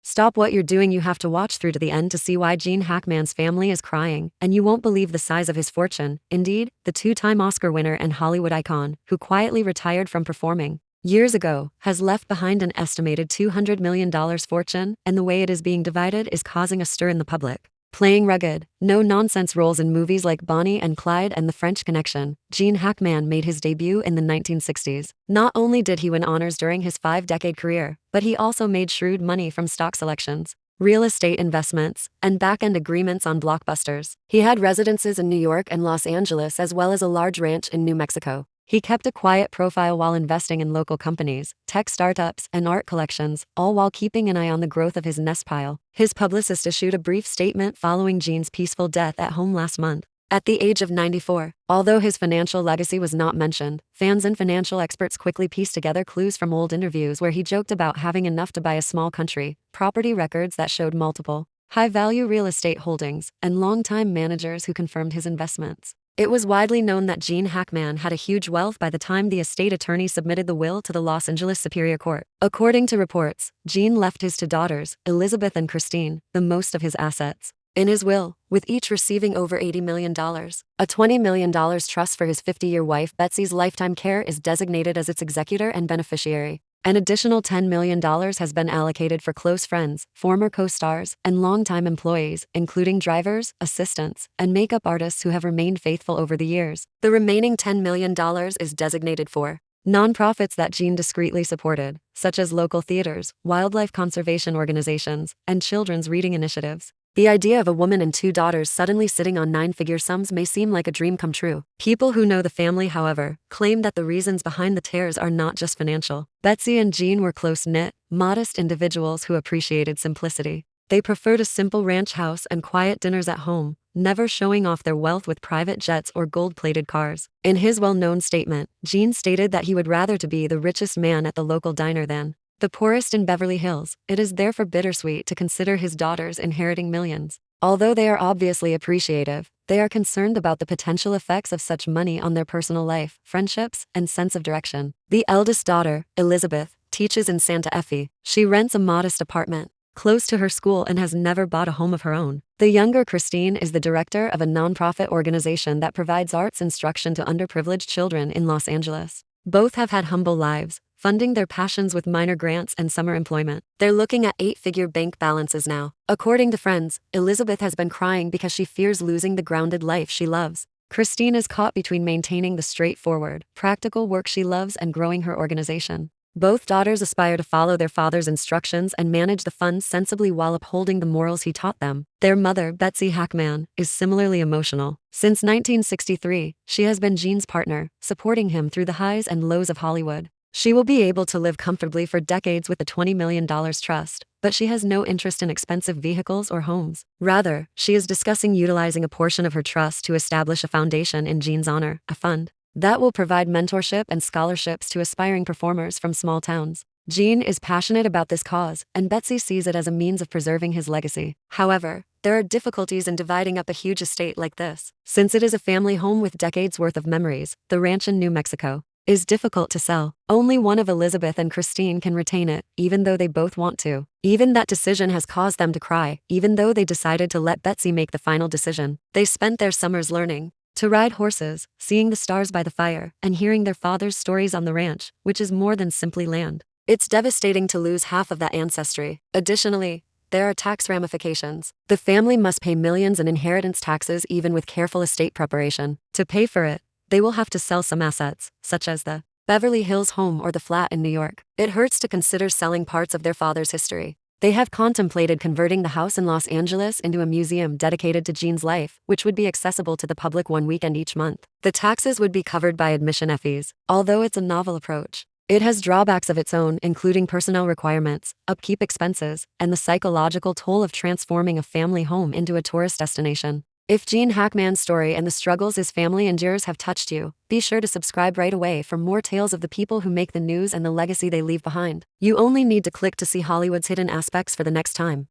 Stop what you're doing. You have to watch through to the end to see why Gene Hackman's family is crying, and you won't believe the size of his fortune. Indeed, the two-time Oscar winner and Hollywood icon, who quietly retired from performing years ago, has left behind an estimated $200 million fortune, and the way it is being divided is causing a stir in the public. Playing rugged, no-nonsense roles in movies like Bonnie and Clyde and The French Connection, Gene Hackman made his debut in the 1960s. Not only did he win honors during his 5-decade career, but he also made shrewd money from stock selections, real estate investments, and back-end agreements on blockbusters. He had residences in New York and Los Angeles as well as a large ranch in New Mexico. He kept a quiet profile while investing in local companies, tech startups, and art collections, all while keeping an eye on the growth of his nest pile. His publicist issued a brief statement following Gene's peaceful death at home last month, at the age of 94. Although his financial legacy was not mentioned, fans and financial experts quickly pieced together clues from old interviews where he joked about having enough to buy a small country, property records that showed multiple high-value real estate holdings, and longtime managers who confirmed his investments. It was widely known that Gene Hackman had a huge wealth by the time the estate attorney submitted the will to the Los Angeles Superior Court. According to reports, Gene left his two daughters, Elizabeth and Christine, the most of his assets in his will, with each receiving over $80 million. A $20 million trust for his 50-year wife Betsy's lifetime care is designated as its executor and beneficiary. An additional $10 million has been allocated for close friends, former co-stars, and longtime employees, including drivers, assistants, and makeup artists who have remained faithful over the years. The remaining $10 million is designated for nonprofits that Gene discreetly supported, such as local theaters, wildlife conservation organizations, and children's reading initiatives. The idea of a woman and two daughters suddenly sitting on 9-figure sums may seem like a dream come true. People who know the family, however, claim that the reasons behind the tears are not just financial. Betsy and Gene were close-knit, modest individuals who appreciated simplicity. They preferred a simple ranch house and quiet dinners at home, never showing off their wealth with private jets or gold-plated cars. In his well-known statement, Gene stated that he would rather to be the richest man at the local diner than the poorest in Beverly Hills. It is therefore bittersweet to consider his daughters inheriting millions. Although they are obviously appreciative, they are concerned about the potential effects of such money on their personal life, friendships, and sense of direction. The eldest daughter, Elizabeth, teaches in Santa Fe. She rents a modest apartment close to her school and has never bought a home of her own. The younger Christine is the director of a nonprofit organization that provides arts instruction to underprivileged children in Los Angeles. Both have had humble lives, funding their passions with minor grants and summer employment. They're looking at 8-figure bank balances now. According to friends, Elizabeth has been crying because she fears losing the grounded life she loves. Christine is caught between maintaining the straightforward, practical work she loves and growing her organization. Both daughters aspire to follow their father's instructions and manage the funds sensibly while upholding the morals he taught them. Their mother, Betsy Hackman, is similarly emotional. Since 1963, she has been Gene's partner, supporting him through the highs and lows of Hollywood. She will be able to live comfortably for decades with the $20 million trust, but she has no interest in expensive vehicles or homes. Rather, she is discussing utilizing a portion of her trust to establish a foundation in Gene's honor, a fund that will provide mentorship and scholarships to aspiring performers from small towns. Gene is passionate about this cause, and Betsy sees it as a means of preserving his legacy. However, there are difficulties in dividing up a huge estate like this. Since it is a family home with decades worth of memories, the ranch in New Mexico is difficult to sell. Only one of Elizabeth and Christine can retain it, even though they both want to. Even that decision has caused them to cry, even though they decided to let Betsy make the final decision. They spent their summers learning to ride horses, seeing the stars by the fire, and hearing their father's stories on the ranch, which is more than simply land. It's devastating to lose half of that ancestry. Additionally, there are tax ramifications. The family must pay millions in inheritance taxes even with careful estate preparation. To pay for it, they will have to sell some assets, such as the Beverly Hills home or the flat in New York. It hurts to consider selling parts of their father's history. They have contemplated converting the house in Los Angeles into a museum dedicated to Gene's life, which would be accessible to the public one weekend each month. The taxes would be covered by admission fees. Although it's a novel approach, it has drawbacks of its own, including personnel requirements, upkeep expenses, and the psychological toll of transforming a family home into a tourist destination. If Gene Hackman's story and the struggles his family endures have touched you, be sure to subscribe right away for more tales of the people who make the news and the legacy they leave behind. You only need to click to see Hollywood's hidden aspects for the next time.